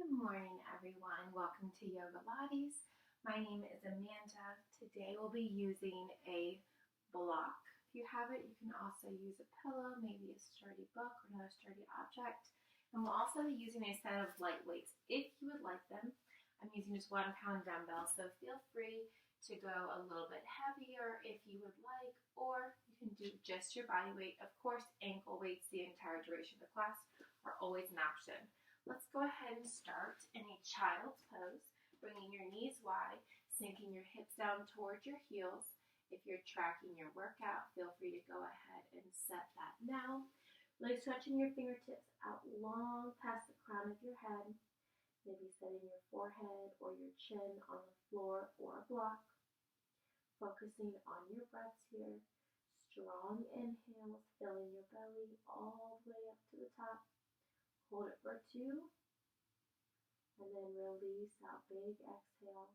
Good morning, everyone. Welcome to Yogalates. My name is Amanda. Today we'll be using a block. If you have it, you can also use a pillow, maybe a sturdy book or another sturdy object. And we'll also be using a set of light weights if you would like them. I'm using just 1 pound dumbbells, so feel free to go a little bit heavier if you would like, or you can do just your body weight. Of course, ankle weights the entire duration of the class are always an option. Let's go ahead and start in a child's pose, bringing your knees wide, sinking your hips down towards your heels. If you're tracking your workout, feel free to go ahead and set that now. Really stretching your fingertips out long past the crown of your head, maybe setting your forehead or your chin on the floor or a block. Focusing on your breaths here. Strong inhales, filling your belly all the way up to the top. Hold it for 2, and then release out, big exhale.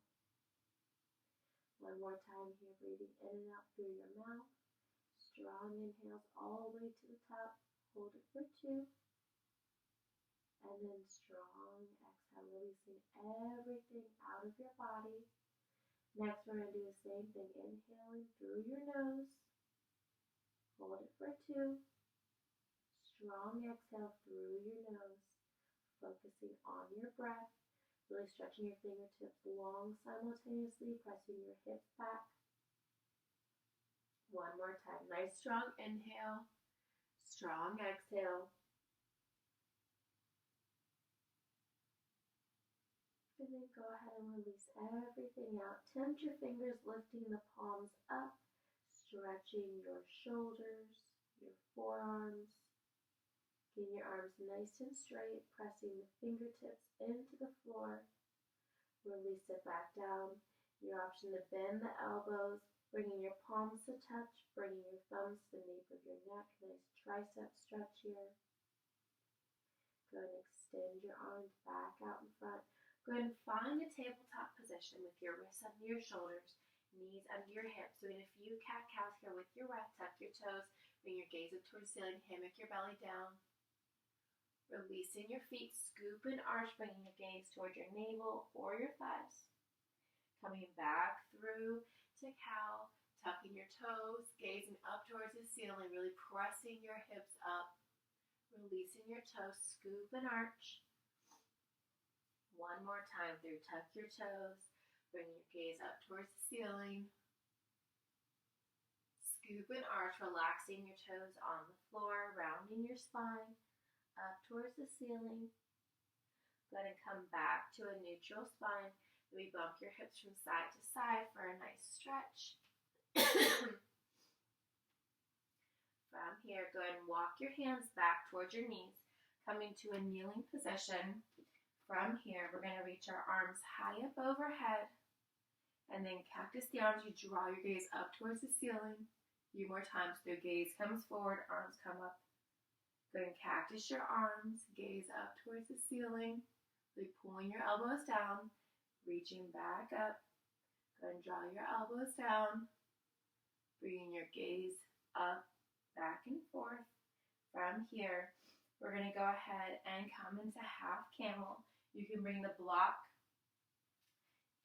One more time here, breathing in and out through your mouth. Strong inhales all the way to the top. Hold it for 2, and then strong exhale, releasing everything out of your body. Next, we're going to do the same thing, inhaling through your nose. Hold it for 2. Strong exhale through your nose, focusing on your breath, really stretching your fingertips long simultaneously, pressing your hips back. One more time, nice strong inhale, strong exhale. And then go ahead and release everything out. Tempt your fingers, lifting the palms up, stretching your shoulders, your forearms. Getting your arms nice and straight, pressing the fingertips into the floor. Release it back down. Your option to bend the elbows, bringing your palms to touch, bringing your thumbs to the nape of your neck. Nice tricep stretch here. Go ahead and extend your arms back out in front. Go ahead and find a tabletop position with your wrists under your shoulders, knees under your hips. Doing a few cat-cows here with your breath. Tuck your toes, bring your gaze up towards the ceiling, hammock your belly down. Releasing your feet, scoop and arch, bringing your gaze towards your navel or your thighs. Coming back through to cow, tucking your toes, gazing up towards the ceiling, really pressing your hips up. Releasing your toes, scoop and arch. One more time through, tuck your toes, bringing your gaze up towards the ceiling. Scoop and arch, relaxing your toes on the floor, rounding your spine. Up towards the ceiling. Go ahead and come back to a neutral spine. Maybe bump your hips from side to side for a nice stretch. From here, go ahead and walk your hands back towards your knees, coming to a kneeling position. From here, we're going to reach our arms high up overhead, and then cactus the arms. You draw your gaze up towards the ceiling. A few more times. The gaze comes forward, arms come up. Go ahead and cactus your arms, gaze up towards the ceiling, really pulling your elbows down, reaching back up. Go ahead and draw your elbows down, bringing your gaze up, back and forth. From here, we're going to go ahead and come into half camel. You can bring the block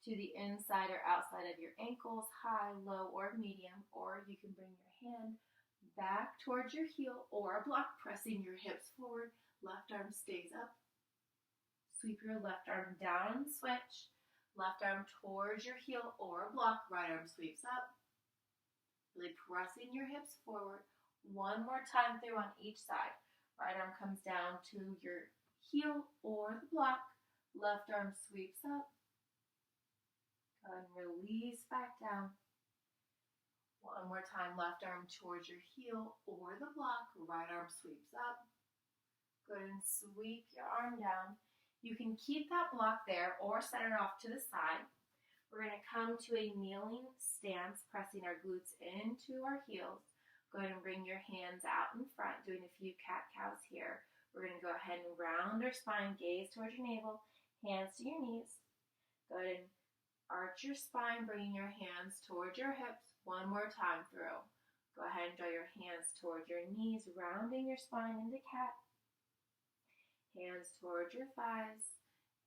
to the inside or outside of your ankles, high, low, or medium, or you can bring your hand back towards your heel or a block, pressing your hips forward. Left arm stays up. Sweep your left arm down and switch. Left arm towards your heel or a block. Right arm sweeps up. Really pressing your hips forward. One more time through on each side. Right arm comes down to your heel or the block. Left arm sweeps up. Go ahead and release back down. One more time, left arm towards your heel or the block, right arm sweeps up. Go ahead and sweep your arm down. You can keep that block there or set it off to the side. We're going to come to a kneeling stance, pressing our glutes into our heels. Go ahead and bring your hands out in front, doing a few cat-cows here. We're going to go ahead and round our spine, gaze towards your navel, hands to your knees. Go ahead and arch your spine, bringing your hands towards your hips. One more time through. Go ahead and draw your hands towards your knees, rounding your spine into cat. Hands towards your thighs.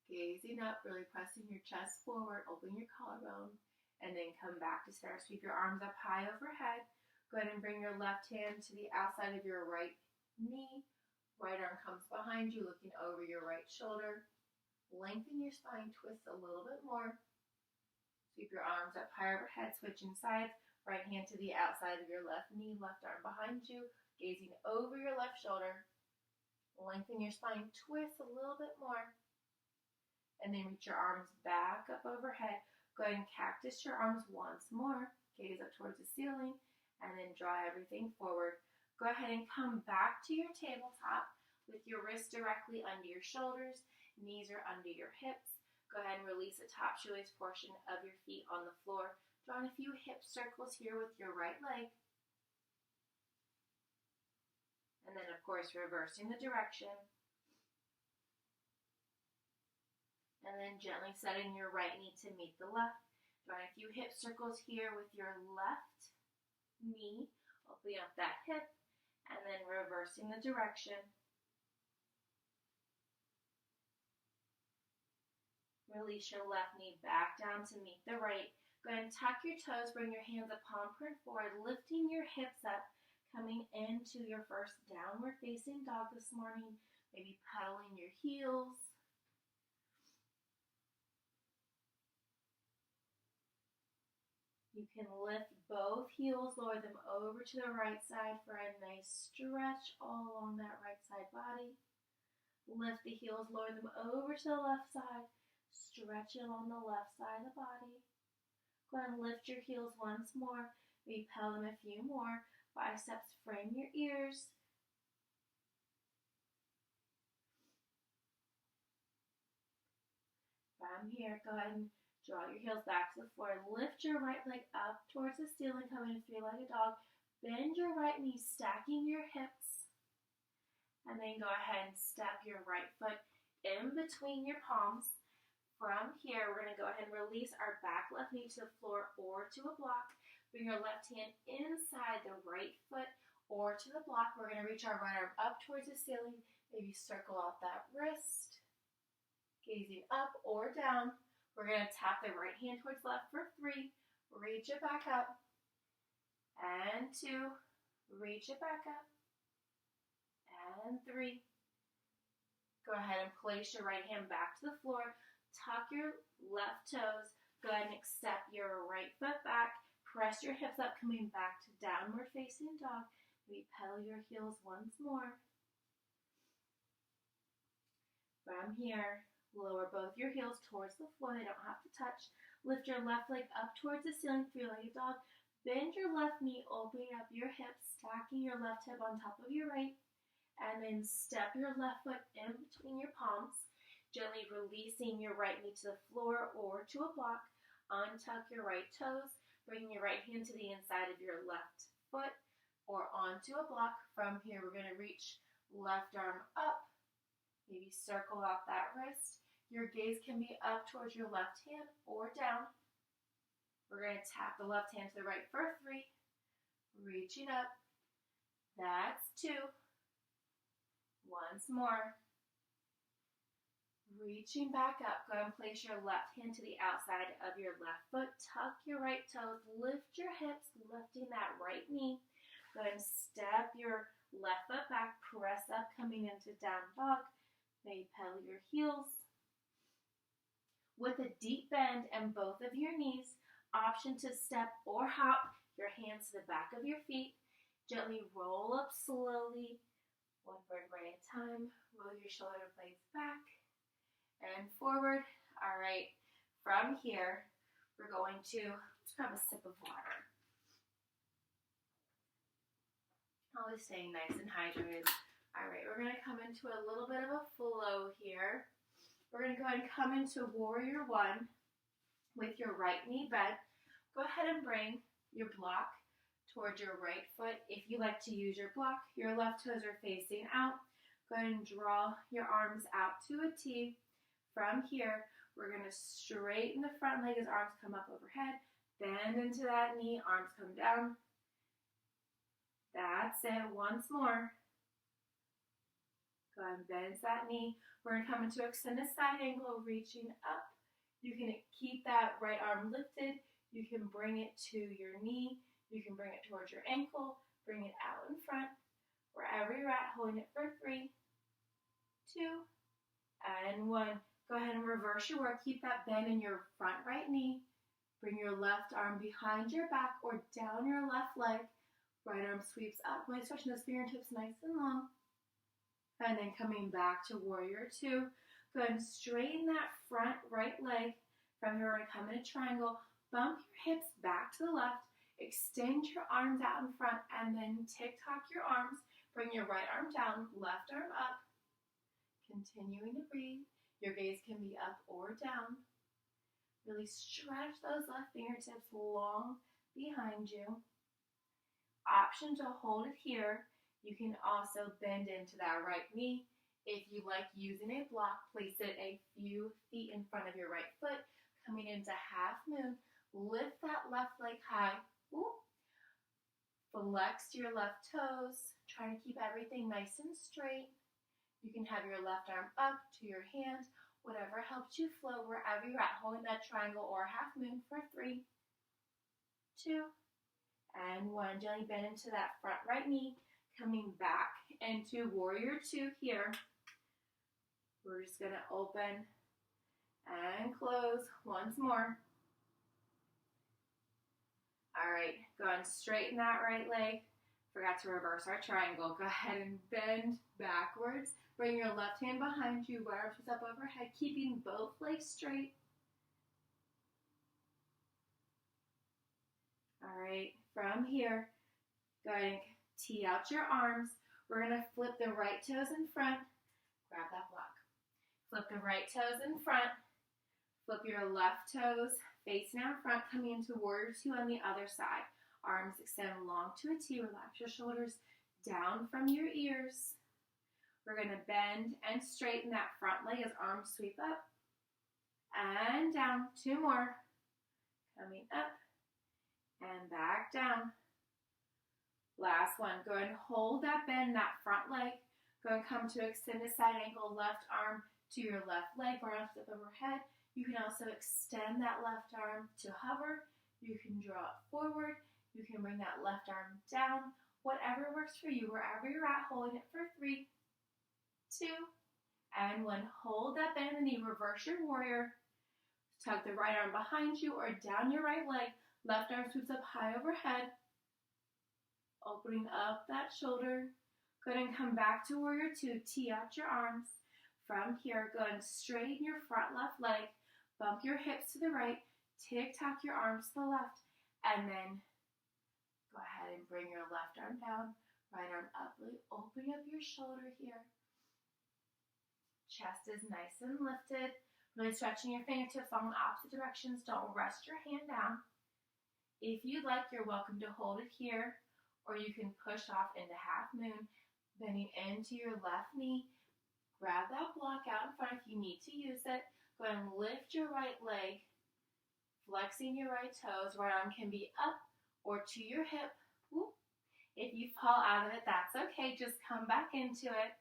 Gazing up, really pressing your chest forward, open your collarbone, and then come back to center. Sweep your arms up high overhead. Go ahead and bring your left hand to the outside of your right knee. Right arm comes behind you, looking over your right shoulder. Lengthen your spine, twist a little bit more. Sweep your arms up high overhead, switching sides. Right hand to the outside of your left knee, left arm behind you, gazing over your left shoulder. Lengthen your spine, twist a little bit more. And then reach your arms back up overhead. Go ahead and cactus your arms once more. Gaze up towards the ceiling, and then draw everything forward. Go ahead and come back to your tabletop with your wrists directly under your shoulders, knees are under your hips. Go ahead and release the top shoelace portion of your feet on the floor. Drawing a few hip circles here with your right leg. And then, of course, reversing the direction. And then gently setting your right knee to meet the left. Drawing a few hip circles here with your left knee, opening up that hip, and then reversing the direction. Release your left knee back down to meet the right. Go ahead and tuck your toes, bring your hands up, palm print forward, lifting your hips up, coming into your first downward facing dog this morning. Maybe pedaling your heels. You can lift both heels, lower them over to the right side for a nice stretch all along that right side body. Lift the heels, lower them over to the left side, stretch it on the left side of the body. Go ahead and lift your heels once more. Maybe pedal them a few more. Biceps frame your ears. From here, go ahead and draw your heels back to the floor. Lift your right leg up towards the ceiling, coming in three-legged dog. Bend your right knee, stacking your hips. And then go ahead and step your right foot in between your palms. From here, we're going to go ahead and release our back left knee to the floor or to a block. Bring your left hand inside the right foot or to the block. We're going to reach our right arm up towards the ceiling. Maybe circle out that wrist. Gazing up or down. We're going to tap the right hand towards left for 3. Reach it back up. And 2. Reach it back up. And 3. Go ahead and place your right hand back to the floor. Tuck your left toes. Go ahead and accept your right foot back. Press your hips up, coming back to downward facing dog. Maybe pedal your heels once more. From here, lower both your heels towards the floor. They don't have to touch. Lift your left leg up towards the ceiling, three-legged dog. Bend your left knee, opening up your hips, stacking your left hip on top of your right. And then step your left foot in between your palms. Gently releasing your right knee to the floor or to a block. Untuck your right toes. Bring your right hand to the inside of your left foot or onto a block. From here, we're going to reach left arm up. Maybe circle out that wrist. Your gaze can be up towards your left hand or down. We're going to tap the left hand to the right for 3. Reaching up. That's 2. Once more. Reaching back up, go ahead and place your left hand to the outside of your left foot. Tuck your right toes, lift your hips, lifting that right knee. Go ahead and step your left foot back, press up, coming into down dog. Maybe pedal your heels. With a deep bend in both of your knees, option to step or hop your hands to the back of your feet. Gently roll up slowly, one vertebrae at a time. Roll your shoulder blades back and forward. All right, from here, we're going to, let's grab a sip of water. Always staying nice and hydrated. All right, we're gonna come into a little bit of a flow here. We're gonna go ahead and come into Warrior 1 with your right knee bent. Go ahead and bring your block towards your right foot. If you like to use your block, your left toes are facing out. Go ahead and draw your arms out to a T. From here, we're going to straighten the front leg as arms come up overhead. Bend into that knee, arms come down. That's it. Once more. Go ahead and bend that knee. We're going to come into extended side angle, reaching up. You can keep that right arm lifted. You can bring it to your knee. You can bring it towards your ankle. Bring it out in front. Wherever you're at, holding it for 3, 2, and 1. Go ahead and reverse your work. Keep that bend in your front right knee. Bring your left arm behind your back or down your left leg. Right arm sweeps up. Really stretching those fingertips nice and long. And then coming back to warrior 2. Go ahead and straighten that front right leg. From here, we're going to come in a triangle. Bump your hips back to the left. Extend your arms out in front. And then tick-tock your arms. Bring your right arm down, left arm up. Continuing to breathe. Your gaze can be up or down. Really stretch those left fingertips long behind you. Option to hold it here. You can also bend into that right knee. If you like using a block, place it a few feet in front of your right foot. Coming into half moon, lift that left leg high. Ooh. Flex your left toes. Try to keep everything nice and straight. You can have your left arm up to your hand. Whatever helps you flow wherever you're at. Holding that triangle or half moon for 3, 2, and 1. Gently bend into that front right knee. Coming back into warrior 2 here. We're just going to open and close once more. All right, go ahead and straighten that right leg. Forgot to reverse our triangle. Go ahead and bend backwards. Bring your left hand behind you, right arm up overhead, keeping both legs straight. All right, from here, go ahead and tee out your arms. We're going to flip the right toes in front. Grab that block. Flip the right toes in front. Flip your left toes facing out front, coming into warrior 2 on the other side. Arms extend long to a T. Relax your shoulders down from your ears. We're going to bend and straighten that front leg as arms sweep up and down. 2 more. Coming up and back down. Last one. Go ahead and hold that bend, that front leg. Go and come to extended side angle, left arm to your left leg, right arm up overhead. You can also extend that left arm to hover. You can draw it forward. You can bring that left arm down. Whatever works for you, wherever you're at, holding it for 3, 2, and 1. Hold that bend in the knee. Reverse your warrior. Tug the right arm behind you or down your right leg. Left arm sweeps up high overhead. Opening up that shoulder. Go ahead and come back to warrior 2. Tee out your arms. From here, go ahead and straighten your front left leg. Bump your hips to the right. Tick-tock your arms to the left. And then go ahead and bring your left arm down. Right arm up. Really open up your shoulder here. Chest is nice and lifted. Really stretching your fingertips along the opposite directions. Don't rest your hand down. If you'd like, you're welcome to hold it here. Or you can push off into half moon. Bending into your left knee. Grab that block out in front if you need to use it. Go ahead and lift your right leg, flexing your right toes. Right arm can be up or to your hip. Woo. If you fall out of it, that's okay. Just come back into it.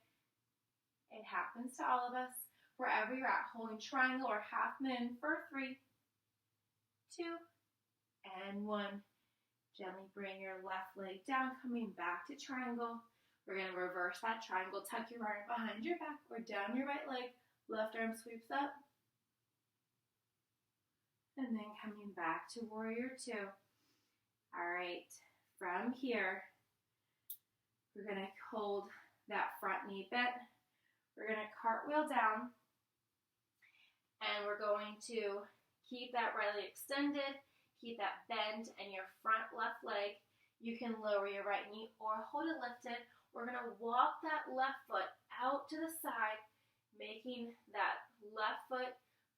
It happens to all of us. Wherever you're at, holding triangle or half moon for 3, 2, and 1. Gently bring your left leg down, coming back to triangle. We're going to reverse that triangle. Tuck your right arm behind your back or down your right leg. Left arm sweeps up. And then coming back to warrior 2. All right, from here, we're going to hold that front knee bent. We're going to cartwheel down. And we're going to keep that right leg extended. Keep that bend in your front left leg. You can lower your right knee or hold it lifted. We're going to walk that left foot out to the side, making that left foot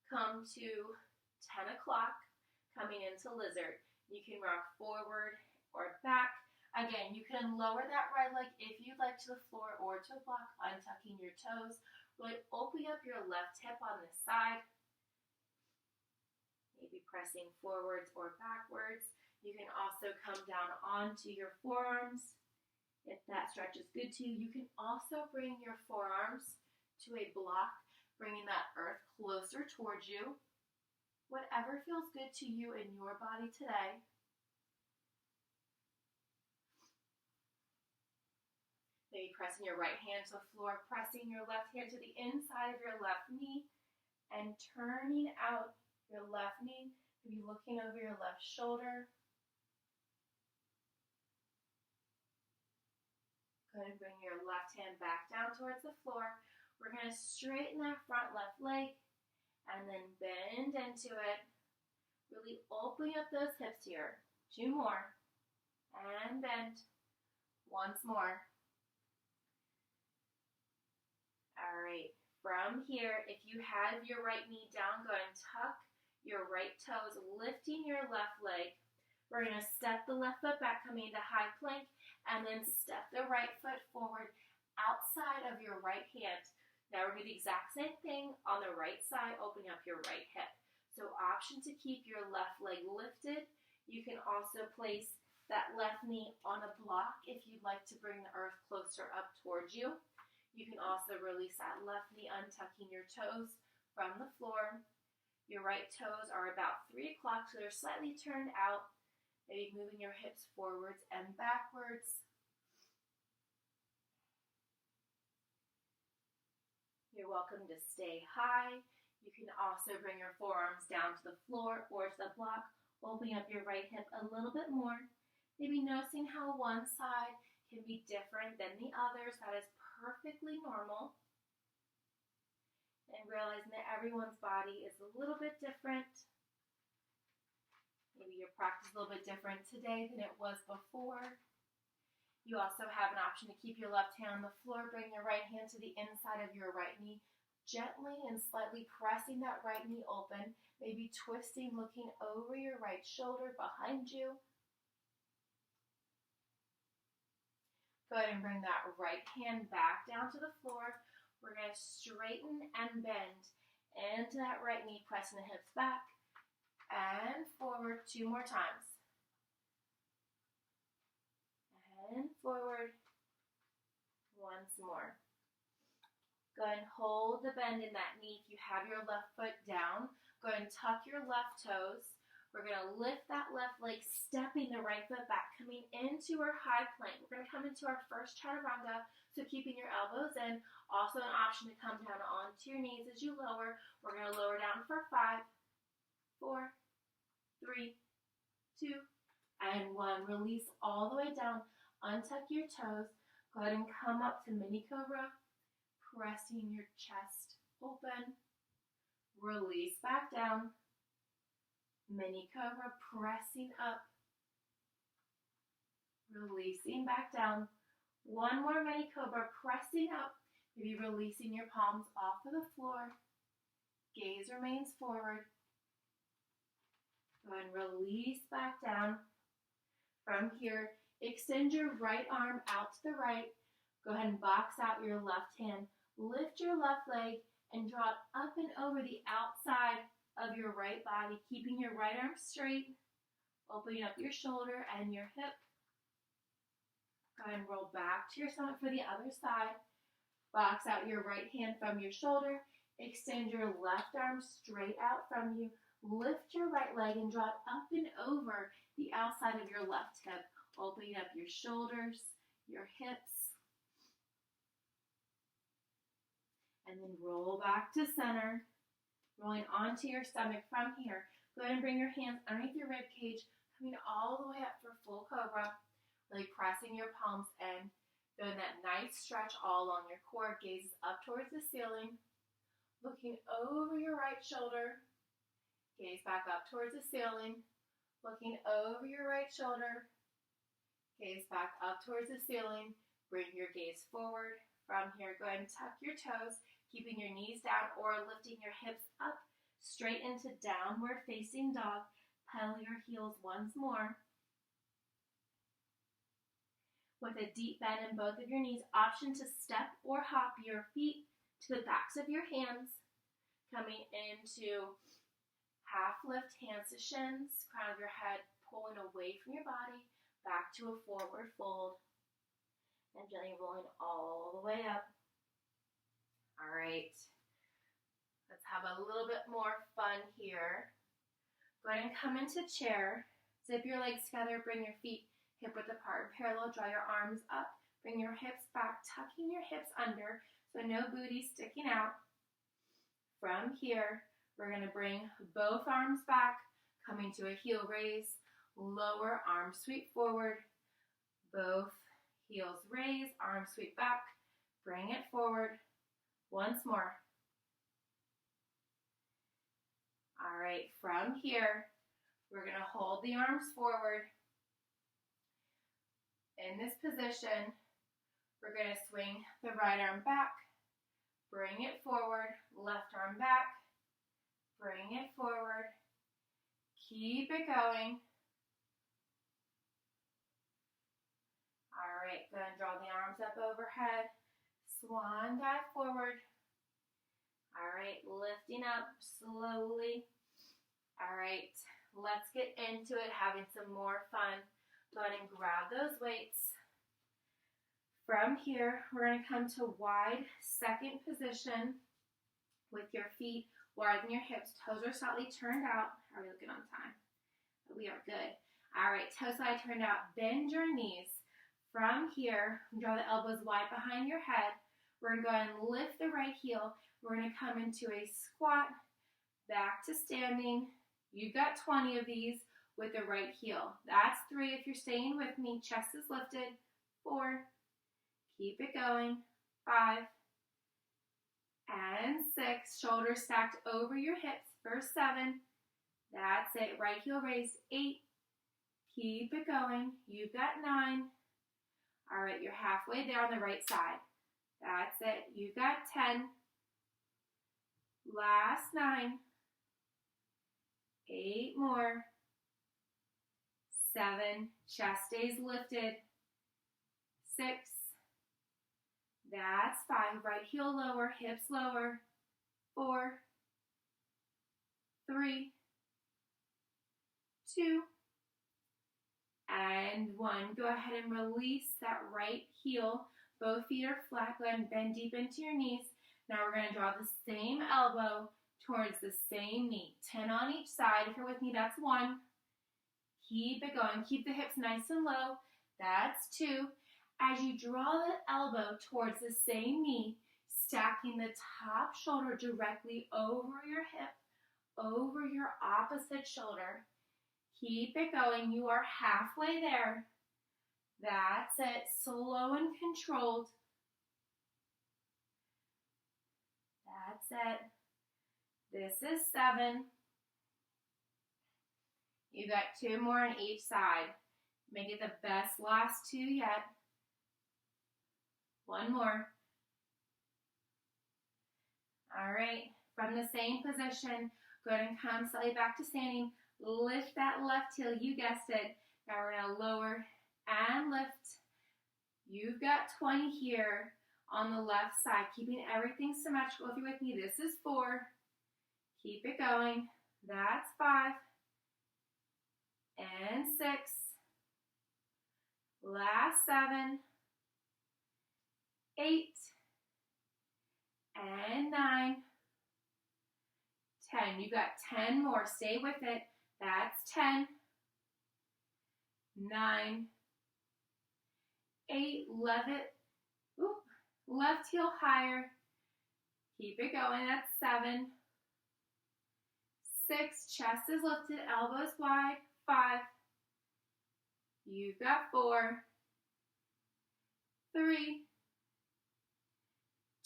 come to 10 o'clock, coming into lizard. You can rock forward or back. Again, you can lower that right leg if you'd like to the floor or to a block, untucking your toes. Really open up your left hip on the side. Maybe pressing forwards or backwards. You can also come down onto your forearms. If that stretch is good to you, you can also bring your forearms to a block. bringing that earth closer towards you. Whatever feels good to you in your body today. Maybe pressing your right hand to the floor, pressing your left hand to the inside of your left knee, and turning out your left knee, maybe looking over your left shoulder. Go ahead and bring your left hand back down towards the floor. We're going to straighten that front left leg and then bend into it. Really opening up those hips here. 2 more. And bend. Once more. All right. From here, if you have your right knee down, go ahead and tuck your right toes, lifting your left leg. We're going to step the left foot back, coming into high plank, and then step the right foot forward outside of your right hand. Now we're going to do the exact same thing on the right side, opening up your right hip. So option to keep your left leg lifted. You can also place that left knee on a block if you'd like to bring the earth closer up towards you. You can also release that left knee, untucking your toes from the floor. Your right toes are about 3 o'clock, so they're slightly turned out. Maybe moving your hips forwards and backwards. You're welcome to stay high. You can also bring your forearms down to the floor or to the block, opening up your right hip a little bit more. Maybe noticing how one side can be different than the others. That is perfectly normal. And realizing that everyone's body is a little bit different. Maybe your practice is a little bit different today than it was before. You also have an option to keep your left hand on the floor, bring your right hand to the inside of your right knee, gently and slightly pressing that right knee open, maybe twisting, looking over your right shoulder behind you. Go ahead and bring that right hand back down to the floor. We're going to straighten and bend into that right knee, pressing the hips back and forward 2 more times. And forward once more. Go ahead and hold the bend in that knee. If you have your left foot down, go ahead and tuck your left toes. We're going to lift that left leg, stepping the right foot back, coming into our high plank. We're going to come into our first chaturanga, so keeping your elbows in. Also an option to come down onto your knees as you lower. We're going to lower down for 5, 4, 3, 2, and 1. Release all the way down. Untuck your toes. Go ahead and come up to mini cobra, pressing your chest open. Release back down. Mini cobra, pressing up. Releasing back down. 1 more mini cobra, pressing up. Maybe releasing your palms off of the floor. Gaze remains forward. Go ahead and release back down. From here, extend your right arm out to the right. Go ahead and box out your left hand. Lift your left leg and draw it up and over the outside of your right body, keeping your right arm straight, opening up your shoulder and your hip. Go ahead and roll back to your stomach for the other side. Box out your right hand from your shoulder. Extend your left arm straight out from you. Lift your right leg and draw it up and over the outside of your left hip, opening up your shoulders, your hips. And then roll back to center. Rolling onto your stomach from here. Go ahead and bring your hands underneath your rib cage, coming all the way up for full cobra. Really pressing your palms in. Doing that nice stretch all along your core. Gaze up towards the ceiling. Looking over your right shoulder. Gaze back up towards the ceiling. Looking over your right shoulder. Gaze back up towards the ceiling. Bring your gaze forward. From here, go ahead and tuck your toes, keeping your knees down or lifting your hips up, straight into downward facing dog. Pedal your heels once more. With a deep bend in both of your knees, option to step or hop your feet to the backs of your hands. Coming into half lift, hands to shins, crown of your head pulling away from your body, back to a forward fold. And gently rolling all the way up. All right. Let's have a little bit more fun here. Go ahead and come into chair. Zip your legs together, bring your feet hip width apart, parallel, draw your arms up, bring your hips back, tucking your hips under, so no booty sticking out. From here, we're gonna bring both arms back, coming to a heel raise, lower, arms sweep forward, both heels raise, arms sweep back, bring it forward, once more. All right, from here, we're gonna hold the arms forward. In this position, we're going to swing the right arm back, bring it forward, left arm back, bring it forward, keep it going. All right, go ahead and draw the arms up overhead, swan dive forward. All right, lifting up slowly. All right, let's get into it, having some more fun. Go ahead and grab those weights. From here, we're going to come to wide second position with your feet wider than your hips. Toes are slightly turned out. How are we looking on time? We are good. All right, toes slightly turned out. Bend your knees. From here, draw the elbows wide behind your head. We're going to go ahead and lift the right heel. We're going to come into a squat, back to standing. You've got 20 of these with the right heel. That's 3 if you're staying with me. Chest is lifted. 4. Keep it going. 5. And 6. Shoulders stacked over your hips for 7. That's it. Right heel raised. 8. Keep it going. You've got 9. All right, you're halfway there on the right side. That's it. You've got 10. Last 9. 8 more. 7, chest stays lifted. 6, that's 5, right heel lower, hips lower. 4, 3, 2, and 1. Go ahead and release that right heel. Both feet are flat. Go ahead and bend deep into your knees. Now we're going to draw the same elbow towards the same knee. 10 on each side. If you're with me, that's 1. Keep it going. Keep the hips nice and low. That's 2. As you draw the elbow towards the same knee, stacking the top shoulder directly over your hip, over your opposite shoulder. Keep it going. You are halfway there. That's it. Slow and controlled. That's it. This is 7. You got 2 more on each side. Make it the best last 2 yet. 1 more. All right, from the same position, go ahead and come slightly back to standing. Lift that left heel, you guessed it. Now we're gonna lower and lift. You've got 20 here on the left side, keeping everything symmetrical. If you're with me, this is 4. Keep it going. That's 5. And 6. Last 7. 8. And 9. 10. You got 10 more. Stay with it. That's 10. 9. 8. Left heel higher. Keep it going. That's 7. 6. Chest is lifted. Elbows wide. 5. You've got 4. 3.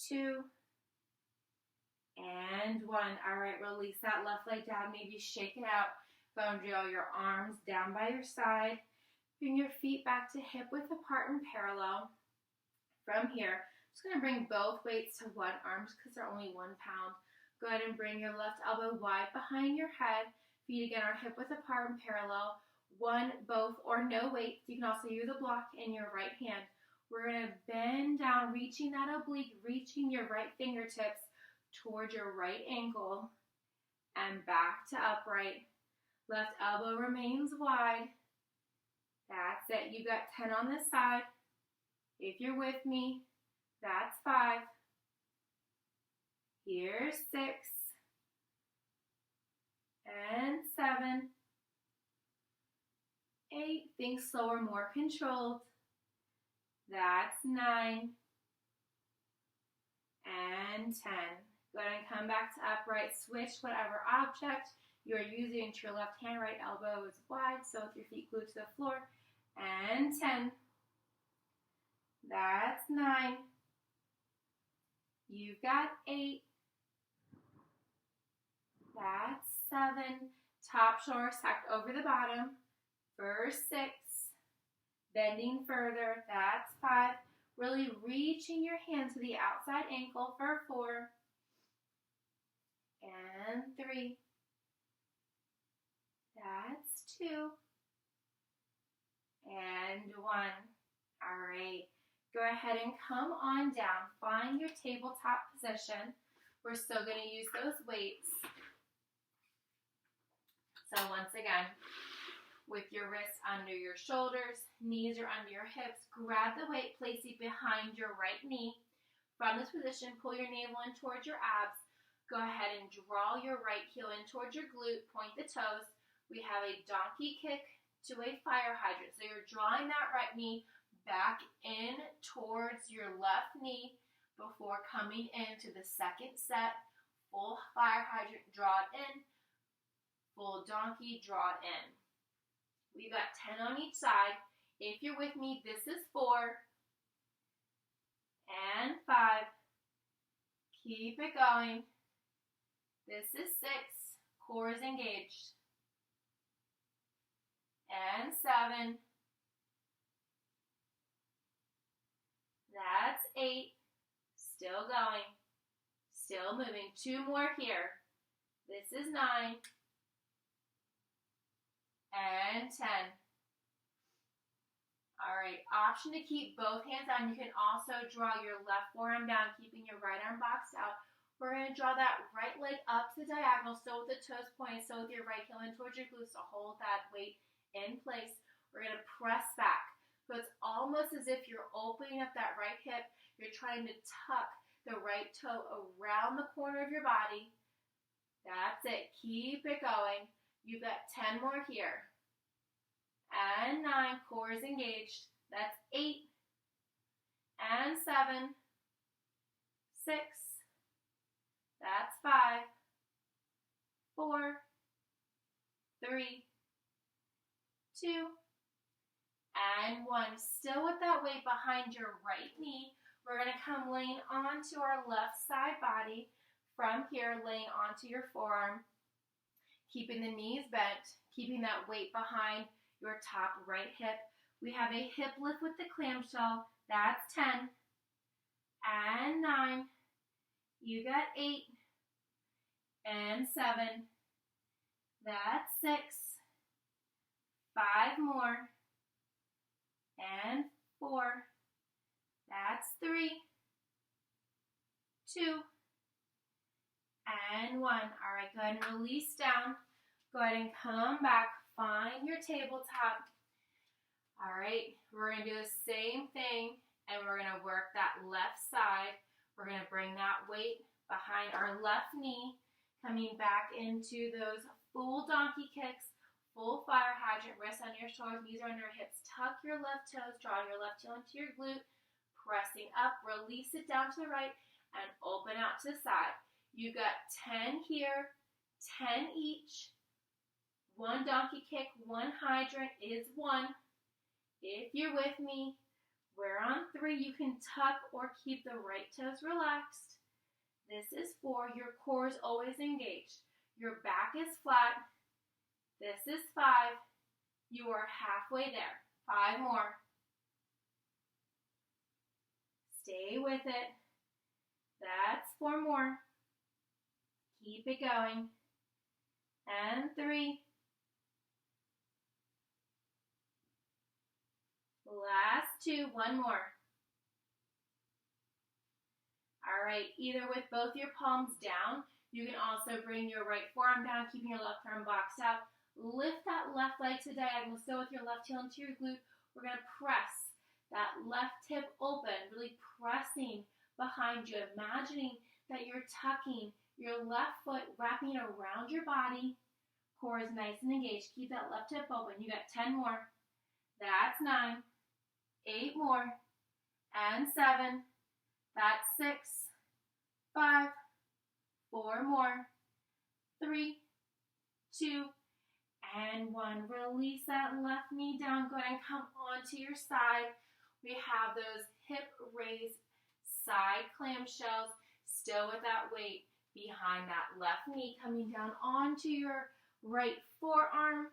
2. And 1. All right, release that left leg down. Maybe shake it out. Go and draw your arms down by your side. Bring your feet back to hip width apart and parallel. From here, I'm just going to bring both weights to one arm because they're only 1 pound. Go ahead and bring your left elbow wide behind your head. Feet again are hip width apart and parallel. 1, both, or no weight. You can also use a block in your right hand. We're going to bend down, reaching that oblique, reaching your right fingertips towards your right ankle and back to upright. Left elbow remains wide. That's it. You got 10 on this side. If you're with me, that's 5. Here's 6. things slower, more controlled. That's 9 and 10. Go ahead and come back to upright. Switch whatever object you're using to your left hand. Right elbow is wide, so with your feet glued to the floor. And 10. That's 9. You've got 8. That's 7. Top shoulder stacked over the bottom for 6. Bending further, that's 5. Really reaching your hand to the outside ankle for 4. And 3. That's 2. And 1. All right. Go ahead and come on down. Find your tabletop position. We're still going to use those weights. So once again, with your wrists under your shoulders, knees are under your hips, grab the weight, place it behind your right knee. From this position, pull your navel in towards your abs. Go ahead and draw your right heel in towards your glute, point the toes. We have a donkey kick to a fire hydrant. So you're drawing that right knee back in towards your left knee before coming into the second set. Full fire hydrant, draw it in. Full donkey, draw it in. We've got 10 on each side. If you're with me, this is 4 and 5. Keep it going. This is 6. Core is engaged. And 7. That's 8. Still going. Still moving. 2 more here. This is 9. And 10. All right, option to keep both hands down. You can also draw your left forearm down, keeping your right arm boxed out. We're going to draw that right leg up to the diagonal, so with the toes pointed, so with your right heel in towards your glutes to hold that weight in place. We're going to press back. So it's almost as if you're opening up that right hip. You're trying to tuck the right toe around the corner of your body. That's it. Keep it going. You've got 10 more here. And 9, core is engaged. That's 8. And 7. 6. That's 5. 4. 3. 2. And 1. Still with that weight behind your right knee. We're going to come laying onto our left side body. From here, laying onto your forearm. Keeping the knees bent, keeping that weight behind your top right hip. We have a hip lift with the clamshell. That's 10. And 9. You got 8. And 7. That's 6. 5 more. And 4. That's 3. 2. And 1. All right, go ahead and release down. Go ahead and come back. Find your tabletop. All right, we're going to do the same thing, and we're going to work that left side. We're going to bring that weight behind our left knee, coming back into those full donkey kicks, full fire hydrant, wrists under your shoulders, knees are under your hips. Tuck your left toes, draw your left heel into your glute, pressing up, release it down to the right, and open out to the side. You got 10 here, 10 each. 1 donkey kick, 1 hydrant is 1. If you're with me, we're on 3. You can tuck or keep the right toes relaxed. This is 4. Your core is always engaged. Your back is flat. This is 5. You are halfway there. 5 more. Stay with it. That's 4 more. Keep it going. And 3. Last 2. 1 more. All right, either with both your palms down, you can also bring your right forearm down, keeping your left arm boxed out. Lift that left leg to diagonal. Still with your left heel into your glute. We're going to press that left hip open, really pressing behind you, imagining that you're tucking your left foot, wrapping it around your body. Core is nice and engaged. Keep that left hip open. You got 10 more. That's 9. 8 more. And 7. That's 6. 5. 4 more. 3, 2, and 1. Release that left knee down. Go ahead and come onto your side. We have those hip raised side clamshells, still with that weight behind that left knee, coming down onto your right forearm,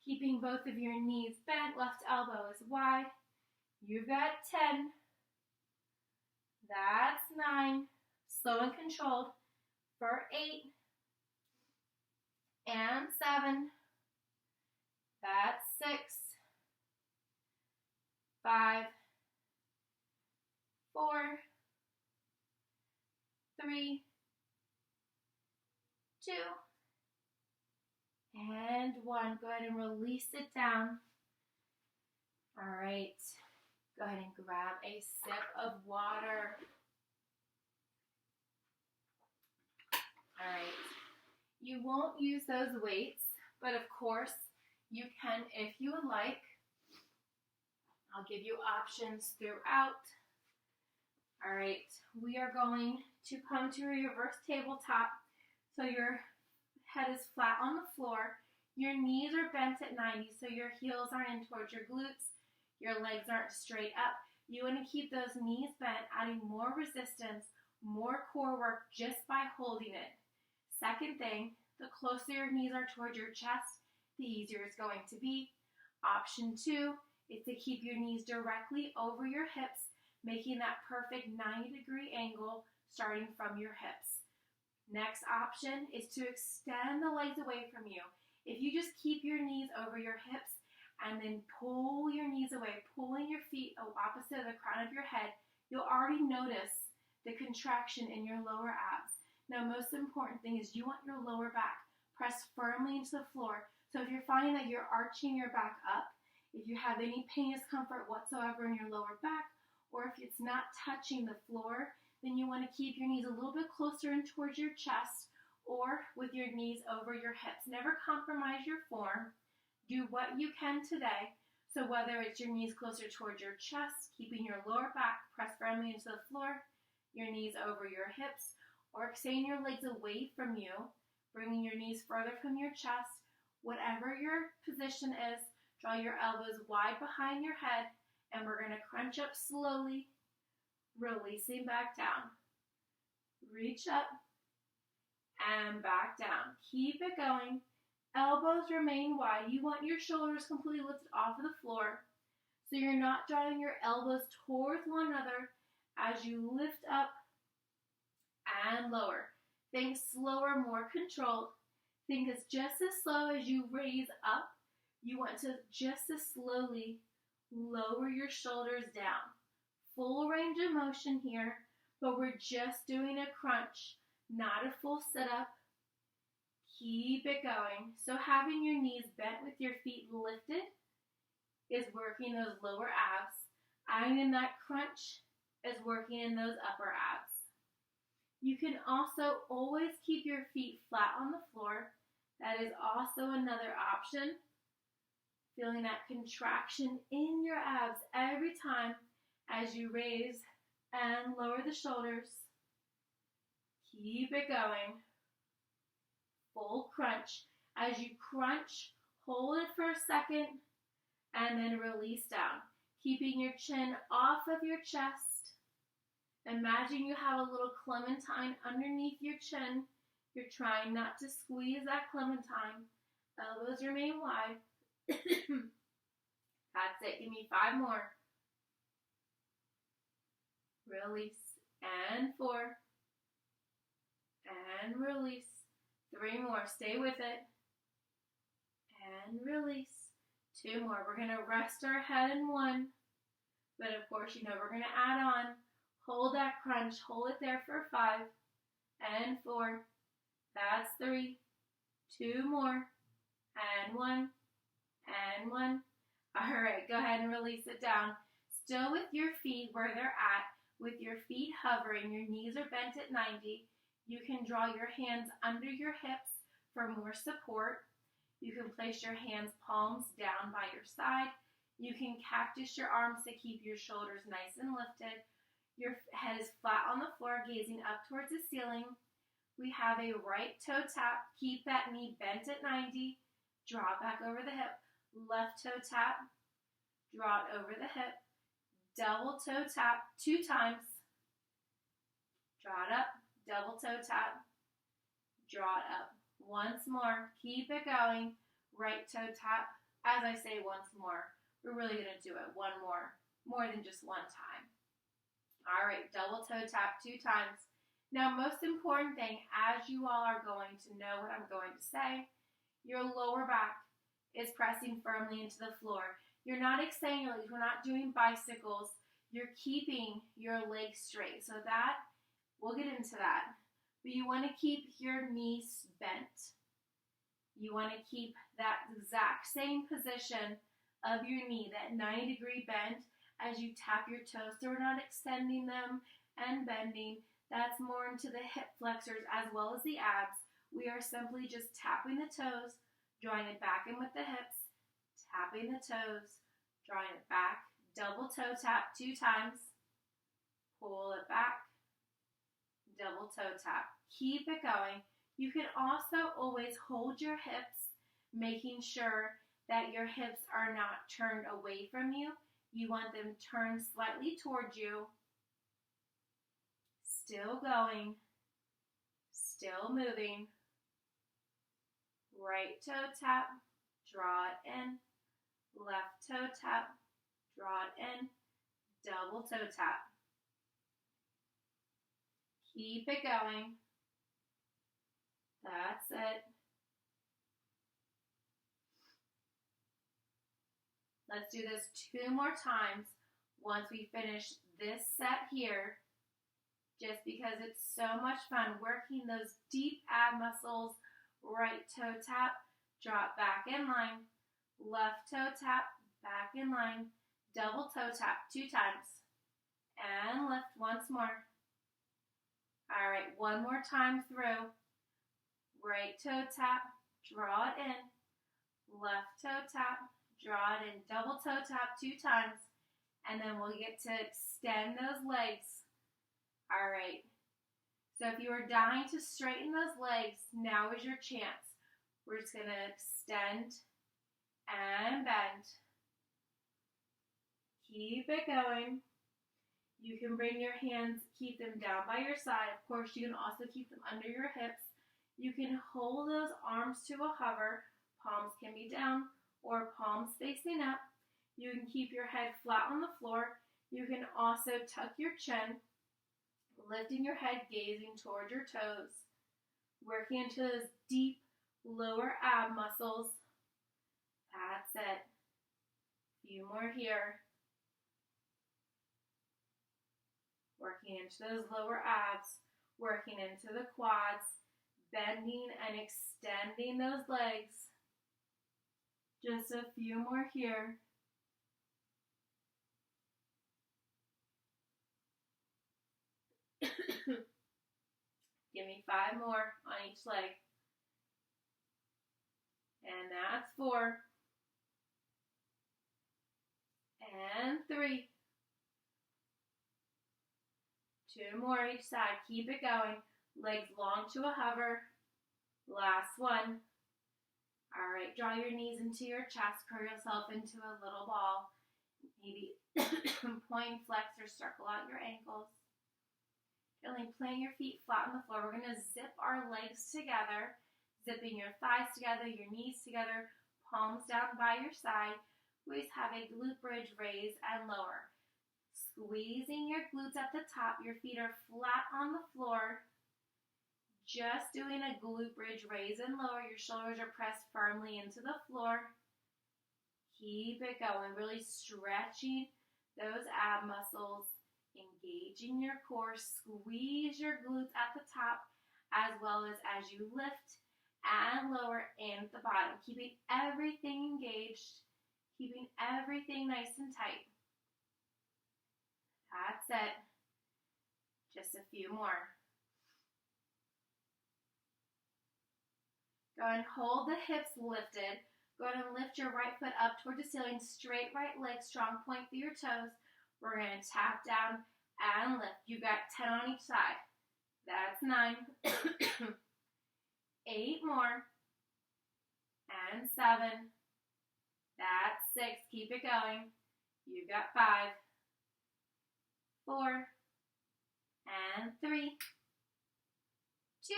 keeping both of your knees bent, left elbow is wide. You've got 10. That's 9. Slow and controlled for 8. And 7. That's 6. 5. 4. 3. 2. And 1. Go ahead and release it down. All right. Go ahead and grab a sip of water. All right. You won't use those weights, but of course you can if you would like. I'll give you options throughout. All right, we are going to come to a reverse tabletop. So your head is flat on the floor. Your knees are bent at 90, so your heels aren't in towards your glutes. Your legs aren't straight up. You want to keep those knees bent, adding more resistance, more core work just by holding it. Second thing, the closer your knees are towards your chest, the easier it's going to be. Option 2 is to keep your knees directly over your hips, making that perfect 90-degree angle starting from your hips. Next option is to extend the legs away from you. If you just keep your knees over your hips and then pull your knees away, pulling your feet opposite of the crown of your head, you'll already notice the contraction in your lower abs. Now, most important thing is you want your lower back pressed firmly into the floor. So if you're finding that you're arching your back up, if you have any pain, discomfort whatsoever in your lower back, or if it's not touching the floor, then you want to keep your knees a little bit closer in towards your chest or with your knees over your hips. Never compromise your form. Do what you can today. So whether it's your knees closer towards your chest, keeping your lower back pressed firmly into the floor, your knees over your hips, or extending your legs away from you, bringing your knees further from your chest, whatever your position is, draw your elbows wide behind your head, and we're going to crunch up slowly, releasing back down. Reach up and back down. Keep it going. Elbows remain wide. You want your shoulders completely lifted off of the floor, so you're not drawing your elbows towards one another as you lift up and lower. Think slower, more controlled. Think it's just as slow as you raise up. You want to just as slowly lower your shoulders down. Full range of motion here, but we're just doing a crunch, not a full sit-up. Keep it going. So having your knees bent with your feet lifted is working those lower abs. Adding in that crunch is working in those upper abs. You can also always keep your feet flat on the floor. That is also another option. Feeling that contraction in your abs every time as you raise and lower the shoulders. Keep it going. Full crunch. As you crunch, hold it for a second and then release down. Keeping your chin off of your chest. Imagine you have a little clementine underneath your chin. You're trying not to squeeze that clementine. Elbows remain wide. That's it. Give me 5 more. Release. And 4. And release. 3 more. Stay with it. And release. 2 more. We're going to rest our head in 1. But of course, we're going to add on. Hold that crunch. Hold it there for 5. And 4. That's 3. 2 more. And 1. And 1. All right, go ahead and release it down. Still with your feet where they're at, with your feet hovering, your knees are bent at 90. You can draw your hands under your hips for more support. You can place your hands palms down by your side. You can cactus your arms to keep your shoulders nice and lifted. Your head is flat on the floor, gazing up towards the ceiling. We have a right toe tap. Keep that knee bent at 90. Draw it back over the hip. Left toe tap. Draw it over the hip. Double toe tap 2 times. Draw it up. Double toe tap. Draw it up. Once more. Keep it going. Right toe tap. As I say, once more. We're really going to do it one more than just one time. All right, double toe tap 2 times. Now, most important thing, as you all are going to know what I'm going to say, your lower back is pressing firmly into the floor. You're not extending your legs. We're not doing bicycles. You're keeping your legs straight. So that, we'll get into that. But you want to keep your knees bent. You want to keep that exact same position of your knee, that 90-degree bend as you tap your toes. So we're not extending them and bending. That's more into the hip flexors as well as the abs. We are simply just tapping the toes, drawing it back in with the hips, tapping the toes, drawing it back, double toe tap 2 times, pull it back, double toe tap. Keep it going. You can also always hold your hips, making sure that your hips are not turned away from you. You want them turned slightly towards you. Still going. Still moving. Right toe tap. Draw it in. Left toe tap. Draw it in. Double toe tap. Keep it going. That's it. Let's do this 2 more times once we finish this set here, just because it's so much fun working those deep ab muscles. Right toe tap, drop back in line. Left toe tap, back in line. Double toe tap 2 times. And lift once more. All right, 1 more time through. Right toe tap, draw it in. Left toe tap, draw it in. Double toe tap 2 times. And then we'll get to extend those legs. All right. So if you are dying to straighten those legs, now is your chance. We're just going to extend and bend. Keep it going. You can bring your hands, keep them down by your side. Of course, you can also keep them under your hips. You can hold those arms to a hover. Palms can be down or palms facing up. You can keep your head flat on the floor. You can also tuck your chin, lifting your head, gazing toward your toes, working into those deep lower ab muscles. That's it. A few more here. Working into those lower abs, working into the quads, bending and extending those legs. Just a few more here. Give me 5 more on each leg. And that's 4. And 3. 2 more each side. Keep it going. Legs long to a hover. Last one. All right, draw your knees into your chest. Curl yourself into a little ball. Maybe point, flex, or circle out your ankles. Really plant your feet flat on the floor. We're going to zip our legs together. Zipping your thighs together, your knees together, palms down by your side. We always have a glute bridge, raise and lower. Squeezing your glutes at the top. Your feet are flat on the floor. Just doing a glute bridge, raise and lower. Your shoulders are pressed firmly into the floor. Keep it going. Really stretching those ab muscles. Engaging your core. Squeeze your glutes at the top as well as you lift and lower and at the bottom. Keeping everything engaged. Keeping everything nice and tight. That's it. Just a few more. Go and hold the hips lifted. Go ahead and lift your right foot up toward the ceiling, straight right leg, strong point through your toes. We're going to tap down and lift. You got 10 on each side. That's 9. 8 more. And 7. That's 6. Keep it going. You've got 5. 4. And 3. 2.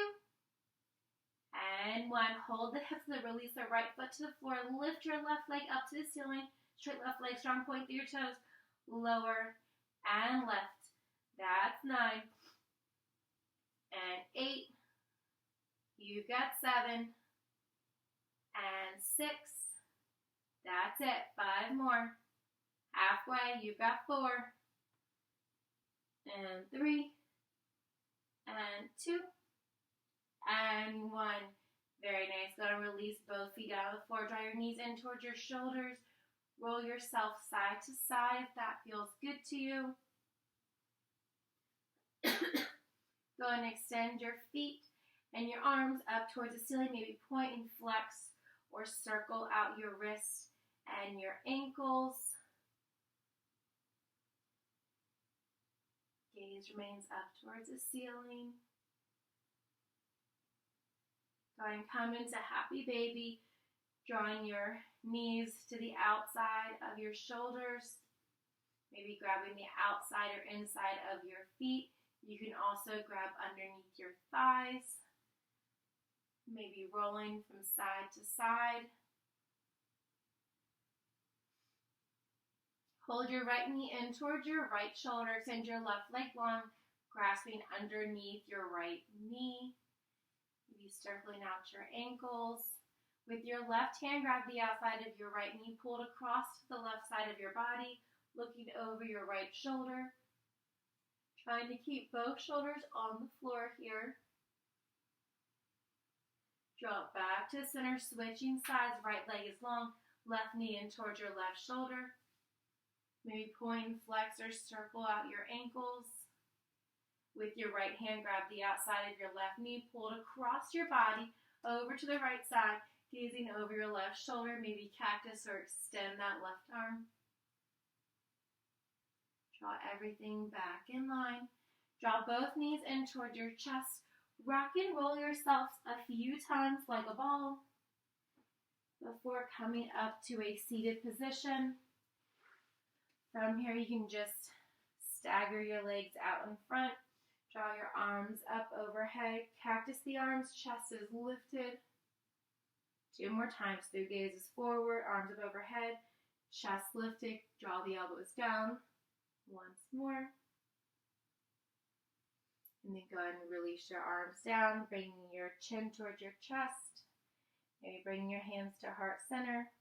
And 1. Hold the hips, release the right foot to the floor. Lift your left leg up to the ceiling. Straight left leg, strong point through your toes. Lower and lift. That's 9. And 8. You've got 7. And 6. That's it. 5 more. Halfway. You've got 4. And 3. And 2. And 1. Very nice. Go and release both feet out of the floor. Draw your knees in towards your shoulders. Roll yourself side to side if that feels good to you. Go and extend your feet and your arms up towards the ceiling. Maybe point and flex or circle out your wrists and your ankles. Gaze remains up towards the ceiling. Go ahead and come into happy baby, drawing your knees to the outside of your shoulders. Maybe grabbing the outside or inside of your feet. You can also grab underneath your thighs. Maybe rolling from side to side. Hold your right knee in towards your right shoulder. Extend your left leg long, grasping underneath your right knee. Maybe circling out your ankles. With your left hand, grab the outside of your right knee, pulled across to the left side of your body, looking over your right shoulder. Trying to keep both shoulders on the floor here. Drop back to center, switching sides. Right leg is long, left knee in towards your left shoulder. Maybe point, flex, or circle out your ankles. With your right hand, grab the outside of your left knee, pulled across your body, over to the right side, gazing over your left shoulder, maybe cactus or extend that left arm. Draw everything back in line. Draw both knees in toward your chest. Rock and roll yourself a few times like a ball before coming up to a seated position. From here, you can just stagger your legs out in front. Draw your arms up overhead. Cactus the arms, chest is lifted. 2 more times. Through gazes forward, arms up overhead, chest lifted. Draw the elbows down. Once more. And then go ahead and release your arms down, bringing your chin towards your chest. Maybe bringing your hands to heart center.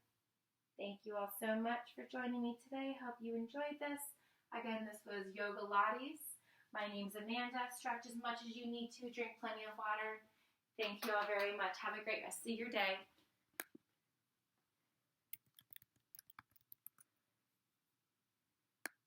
Thank you all so much for joining me today. Hope you enjoyed this. Again, this was Yogalates. My name's Amanda. Stretch as much as you need to. Drink plenty of water. Thank you all very much. Have a great rest of your day.